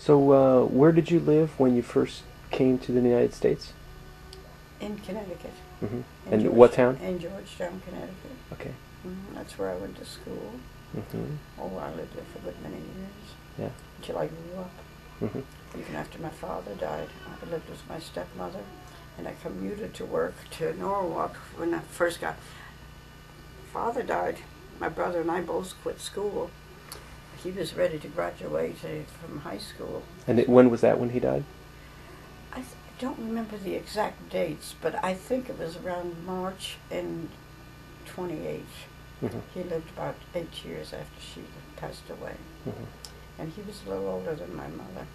So, where did you live when you first came to the United States? In Connecticut, Hmm. in And what town? Georgetown, Connecticut. Okay. That's where I went to school. Hmm. Oh, I lived there for a good many years Yeah. until I grew up. Hmm. Even after my father died, I lived with my stepmother, and I commuted to work to Norwalk when I first got. Father died. My brother and I both quit school. He was ready to graduate from high school. And when was that when he died? I don't remember the exact dates, but I think it was around March in 28. Hmm. He lived about 8 years after she passed away. Hmm. And he was a little older than my mother.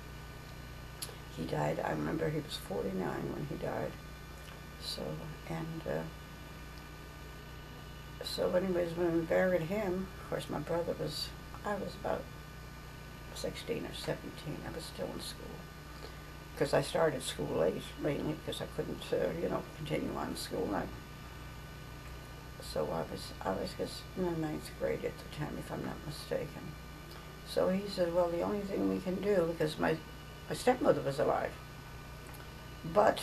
He died, I remember he was 49 when he died. So, and so anyways, when we buried him, of course my brother I was about 16 or 17. I was still in school. Because I started school late, mainly because I couldn't, continue on school. So I was just in the ninth grade at the time, if I'm not mistaken. So he said, well, the only thing we can do, because my stepmother was alive, but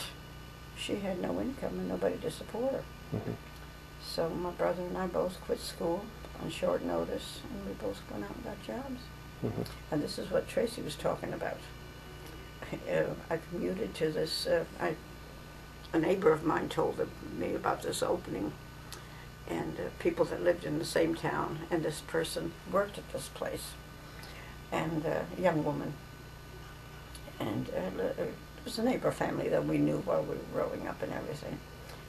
she had no income and nobody to support her. Hmm. So my brother and I both quit school on short notice, and we both went out and got jobs. Hmm. And this is what Tracy was talking about. I commuted to this, a neighbor of mine told me about this opening, and people that lived in the same town, and this person worked at this place, and a young woman, and it was a neighbor family that we knew while we were growing up and everything.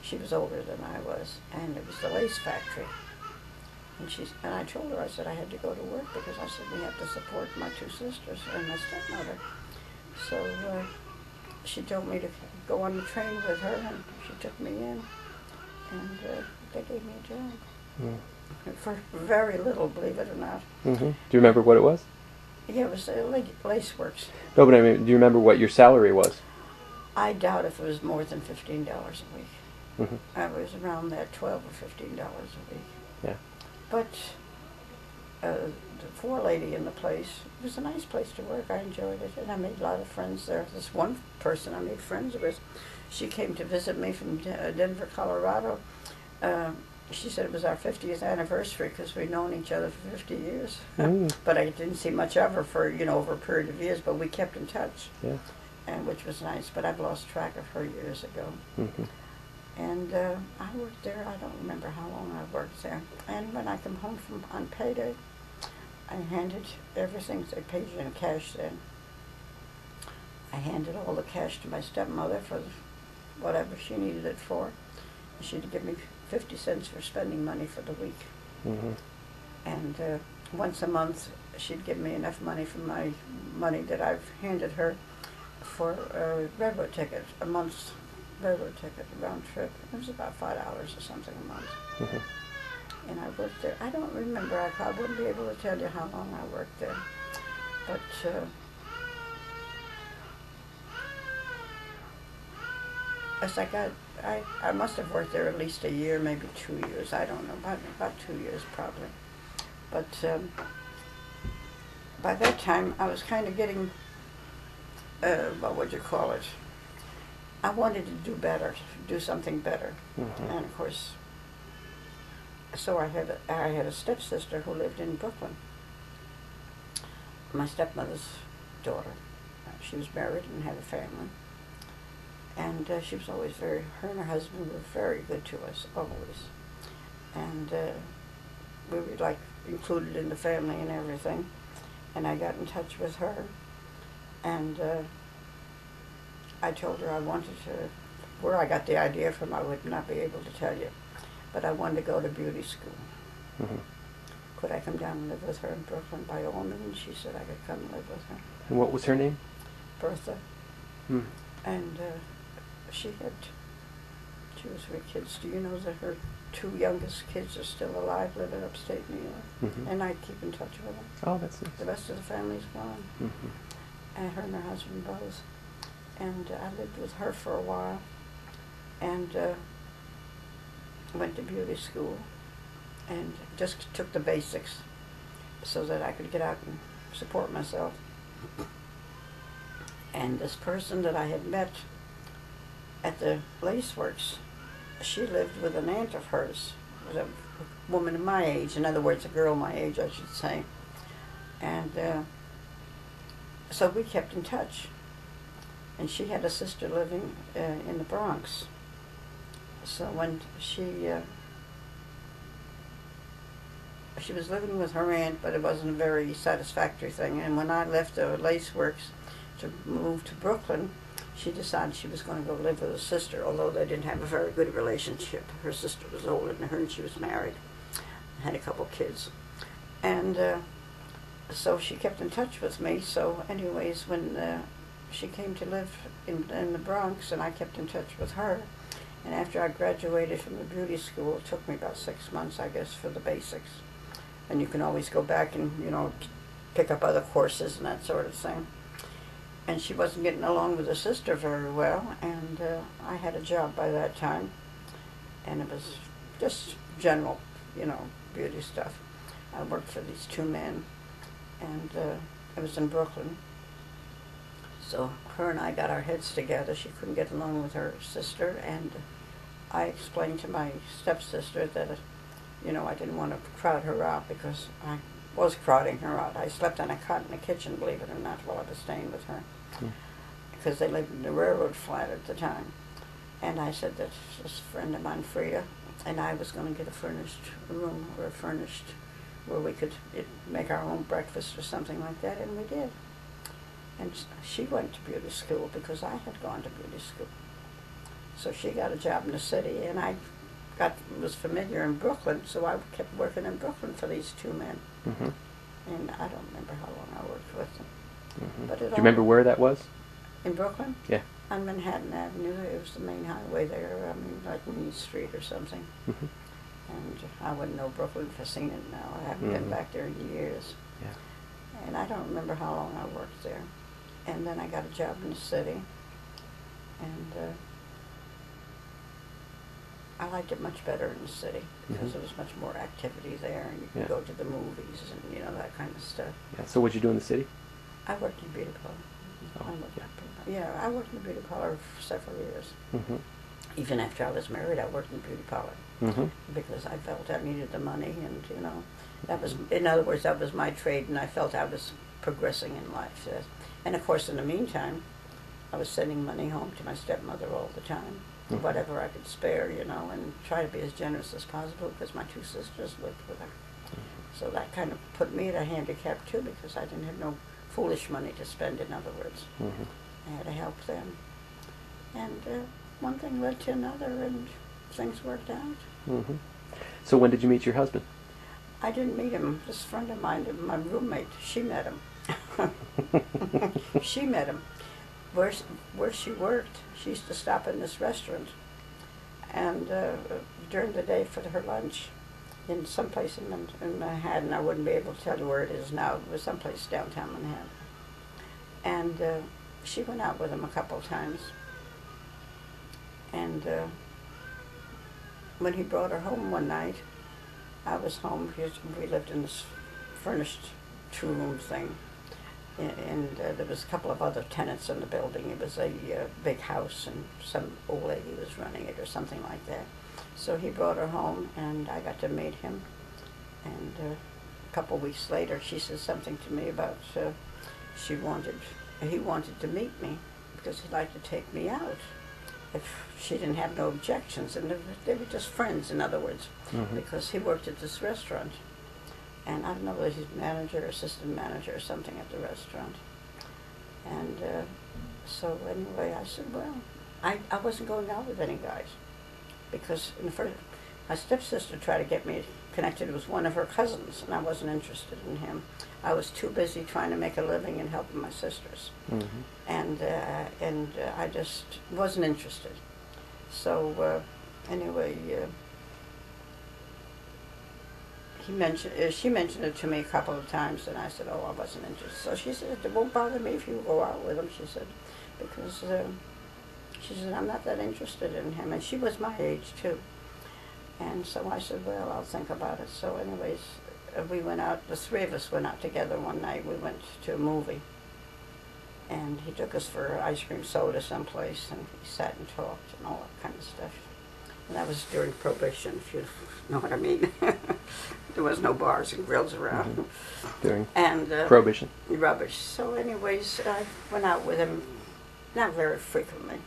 She was older than I was, and it was the lace factory. And I told her, I said I had to go to work because I said we have to support my two sisters and my stepmother. So she told me to go on the train with her, and she took me in, and they gave me a job. Mm. For very little, believe it or not. Hmm. Do you remember what it was? Yeah, it was Lace Works. No, but I mean, do you remember what your salary was? I doubt if it was more than $15 a week. Hmm. I was around that $12 or $15 a week. Yeah. But the forelady in the place, it was a nice place to work. I enjoyed it, and I made a lot of friends there. This one person I made friends with, she came to visit me from Denver, Colorado. She said it was our 50th anniversary because we'd known each other for 50 years. Mm. But I didn't see much of her for, over a period of years, but we kept in touch, Yeah. and which was nice. But I've lost track of her years ago. Hmm. And I worked there, I don't remember how long I worked there. And when I come home on payday, I handed everything, they paid you in cash then. I handed all the cash to my stepmother for whatever she needed it for. She'd give me 50 cents for spending money for the week. Hmm. And once a month, she'd give me enough money from my money that I've handed her for a railroad ticket, a month's railroad ticket, round trip. It was about $5 or something a month. Hmm. And I worked there. I don't remember. I probably wouldn't be able to tell you how long I worked there. But as I must have worked there at least a year, maybe 2 years. I don't know, about 2 years probably. But by that time, I was kind of getting, what would you call it? I wanted to do better, do something better. Hmm. And of course, so I had a stepsister who lived in Brooklyn. My stepmother's daughter. She was married and had a family. And she was always her and her husband were very good to us, always. And we were like included in the family and everything. And I got in touch with her, and I told her I wanted to, where I got the idea from I would not be able to tell you, but I wanted to go to beauty school. Hmm. Could I come down and live with her in Brooklyn? By all means, she said I could come and live with her. And what was her name? Bertha. Mm. And she was with kids. Do you know that her two youngest kids are still alive, living upstate New York? Hmm. And I keep in touch with them. Oh, that's nice. The rest of the family's gone. Hmm. And her and her husband both. And I lived with her for a while, and went to beauty school, and just took the basics so that I could get out and support myself. And this person that I had met at the Laceworks, she lived with an aunt of hers, was a woman of my age, in other words, a girl my age, I should say. And so we kept in touch. And she had a sister living in the Bronx. So when she was living with her aunt, but it wasn't a very satisfactory thing. And when I left the Laceworks to move to Brooklyn, she decided she was going to go live with her sister, although they didn't have a very good relationship. Her sister was older than her, and she was married, had a couple kids. And so she kept in touch with me. So anyways, when she came to live in the Bronx, and I kept in touch with her, and after I graduated from the beauty school, it took me about 6 months, I guess, for the basics. And you can always go back and, pick up other courses and that sort of thing. And she wasn't getting along with her sister very well, and I had a job by that time, and it was just general, beauty stuff. I worked for these two men, and it was in Brooklyn. So her and I got our heads together. She couldn't get along with her sister, and I explained to my stepsister that, I didn't want to crowd her out, because I was crowding her out. I slept on a cot in the kitchen, believe it or not, while I was staying with her, because they lived in the railroad flat at the time. And I said that this friend of mine, Freya, and I was going to get a furnished room, or a furnished, where we could make our own breakfast or something like that, and we did. And she went to beauty school because I had gone to beauty school. So she got a job in the city, and I was familiar in Brooklyn, so I kept working in Brooklyn for these two men. Mm-hmm. And I don't remember how long I worked with them. Mm-hmm. But Do you remember where that was? In Brooklyn? Yeah. On Manhattan Avenue. It was the main highway there, like Main Street or something. Mm-hmm. And I wouldn't know Brooklyn if I'd seen it now. I haven't been back there in years. Yeah. And I don't remember how long I worked there. And then I got a job in the city, and I liked it much better in the city, because there was much more activity there, and you could go to the movies and that kind of stuff. Yeah. So what'd you do in the city? I worked in a beauty parlor. I worked in a beauty parlor for several years. Mm-hmm. Even after I was married, I worked in a beauty parlor, Mm-hmm. because I felt I needed the money, and that was, in other words, that was my trade, and I felt I was progressing in life. And of course, in the meantime, I was sending money home to my stepmother all the time, whatever I could spare, and try to be as generous as possible, because my two sisters lived with her. So that kind of put me at a handicap too, because I didn't have no foolish money to spend, in other words. Mm-hmm. I had to help them. And one thing led to another, and things worked out. Mm-hmm. So when did you meet your husband? I didn't meet him. This friend of mine, my roommate, she met him. She met him. Where she worked, she used to stop in this restaurant, and during the day for her lunch, in some place in Manhattan, I wouldn't be able to tell you where it is now, it was someplace downtown Manhattan. And she went out with him a couple of times, and when he brought her home one night, I was home, because we lived in this furnished two-room thing, and there was a couple of other tenants in the building. It was a big house, and some old lady was running it or something like that. So he brought her home, and I got to meet him. And a couple of weeks later, she said something to me about he wanted to meet me, because he'd like to take me out if she didn't have no objections. And they were just friends, in other words, because he worked at this restaurant. And I don't know whether he's manager, assistant manager, or something at the restaurant. And so anyway, I said, well, I wasn't going out with any guys, because my stepsister tried to get me connected with one of her cousins, and I wasn't interested in him. I was too busy trying to make a living and helping my sisters. And I just wasn't interested. So anyway, she mentioned it to me a couple of times, and I said, oh, I wasn't interested. So she said, it won't bother me if you go out with him, she said, because she said, I'm not that interested in him. And she was my age, too. And so I said, well, I'll think about it. So anyways, we went out, the three of us went out together one night. We went to a movie. and he took us for ice cream soda someplace, and we sat and talked and all that kind of stuff. And that was during Prohibition, if you know what I mean. There was no bars and grills around. During And Prohibition. rubbish. So anyways, I went out with him, not very frequently.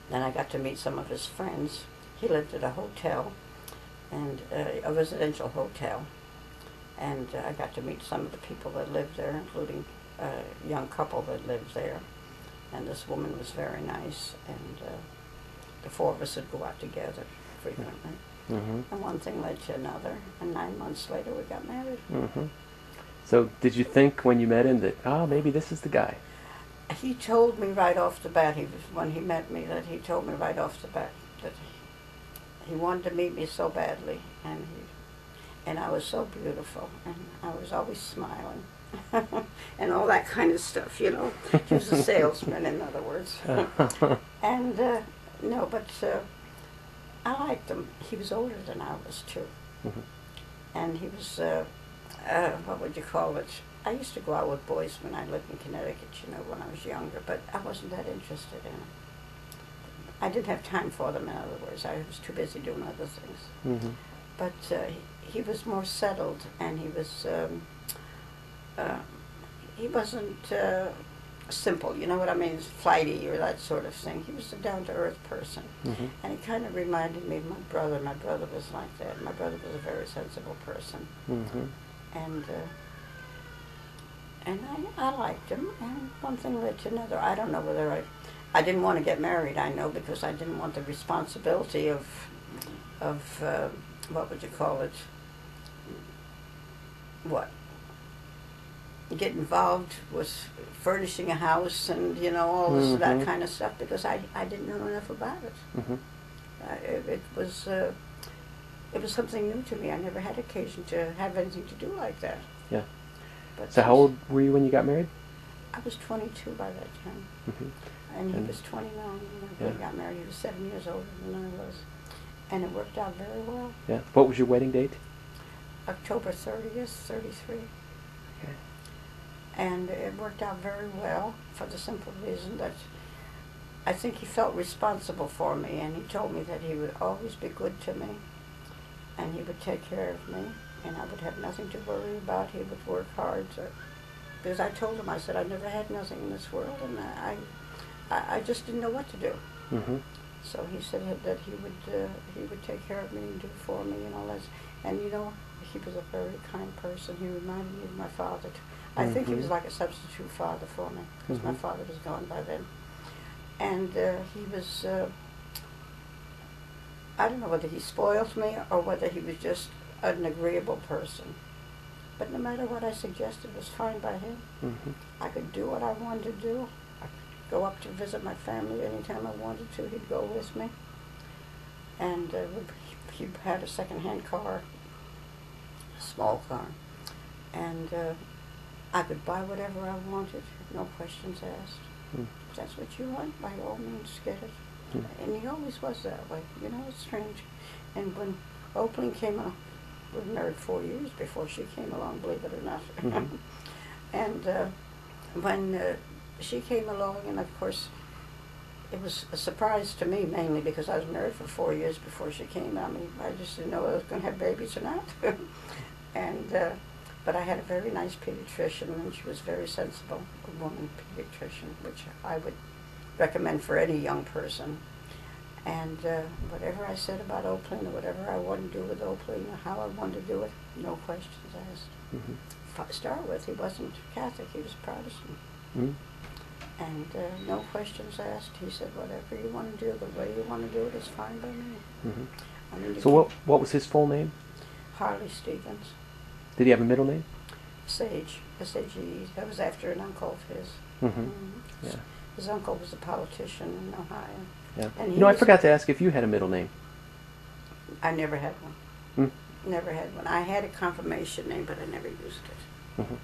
Then I got to meet some of his friends. He lived at a hotel, and a residential hotel. And I got to meet some of the people that lived there, including a young couple that lived there. And this woman was very nice, and the four of us would go out together frequently. Mm-hmm. And one thing led to another, and 9 months later we got married. Mm-hmm. So did you think when you met him that, maybe this is the guy? He told me right off the bat, when he met me, that he told me right off the bat that he wanted to meet me so badly, and I was so beautiful, and I was always smiling, and all that kind of stuff, you know. He was a salesman, in other words. And, no, but I liked him. He was older than I was, too. Mm-hmm. And he was, what would you call it? I used to go out with boys when I lived in Connecticut, you know, when I was younger, but I wasn't that interested in it. I didn't have time for them, in other words. I was too busy doing other things. Mm-hmm. But he was more settled, and he wasn't simple, you know what I mean, flighty or that sort of thing. He was a down-to-earth person. Mm-hmm. And he kind of reminded me of my brother. My brother was like that. My brother was a very sensible person. Mm-hmm. And I liked him, and one thing led to another. I don't know whether I didn't want to get married, I know, because I didn't want the responsibility of what would you call it? What? Get involved with furnishing a house and, you know, all this, Mm-hmm. that kind of stuff, because I didn't know enough about it. Mm-hmm. It was something new to me. I never had occasion to have anything to do like that. Yeah. But So how old were you when you got married? I was 22 by that time, Mm-hmm. and he And- was 29 when Yeah. we got married. He was 7 years older than I was, and it worked out very well. Yeah. What was your wedding date? October 30th, 33. Okay. And it worked out very well for the simple reason that I think he felt responsible for me, and he told me that he would always be good to me, and he would take care of me, and I would have nothing to worry about. He would work hard. Because I told him, I said, I never had nothing in this world, and I just didn't know what to do. Mm-hmm. So he said that he would take care of me and do for me and all that. And you know, he was a very kind person. He reminded me of my father. I think he was like a substitute father for me, because my Mhm. father was gone by then. And he was, I don't know whether he spoiled me or whether he was just an agreeable person. But no matter what I suggested was fine by him. Mm-hmm. I could do what I wanted to do. I could go up to visit my family anytime I wanted to. He'd go with me. And he had a second-hand car, a small car. And I could buy whatever I wanted, no questions asked. Mm. If that's what you want, by all means get it. Mm. And he always was that way. You know, it's strange. And when Opling came along, we were married 4 years before she came along, believe it or not. Mhm. And when she came along, and of course, it was a surprise to me mainly because I was married for 4 years before she came. I mean, I just didn't know I was going to have babies or not. And but I had a very nice pediatrician, and she was very sensible, a woman pediatrician, which I would recommend for any young person. And whatever I said about Opling, or whatever I wanted to do with Opling, or how I wanted to do it, no questions asked. Mm-hmm. To start with, he wasn't Catholic, he was Protestant. Mm-hmm. And no questions asked. He said, whatever you want to do, the way you want to do it is fine by me. Mm-hmm. I mean, you So can't- what was his full name? Harley Stevens. Did he have a middle name? Sage, S-A-G-E. That was after an uncle of his. Mm-hmm. Mhm. Yeah. His uncle was a politician in Ohio. Yeah. And You know, I was- forgot to ask if you had a middle name. I never had one. Mm. Never had one. I had a confirmation name, but I never used it. Mm-hmm.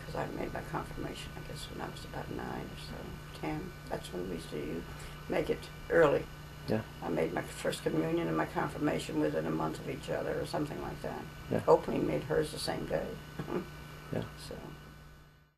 Because I made my confirmation, I guess, when I was about 9 or so, 10. That's when we used to make it early. Yeah. I made my first communion and my confirmation within a month of each other or something like that. Yeah. Opling made hers the same day. Yeah. So.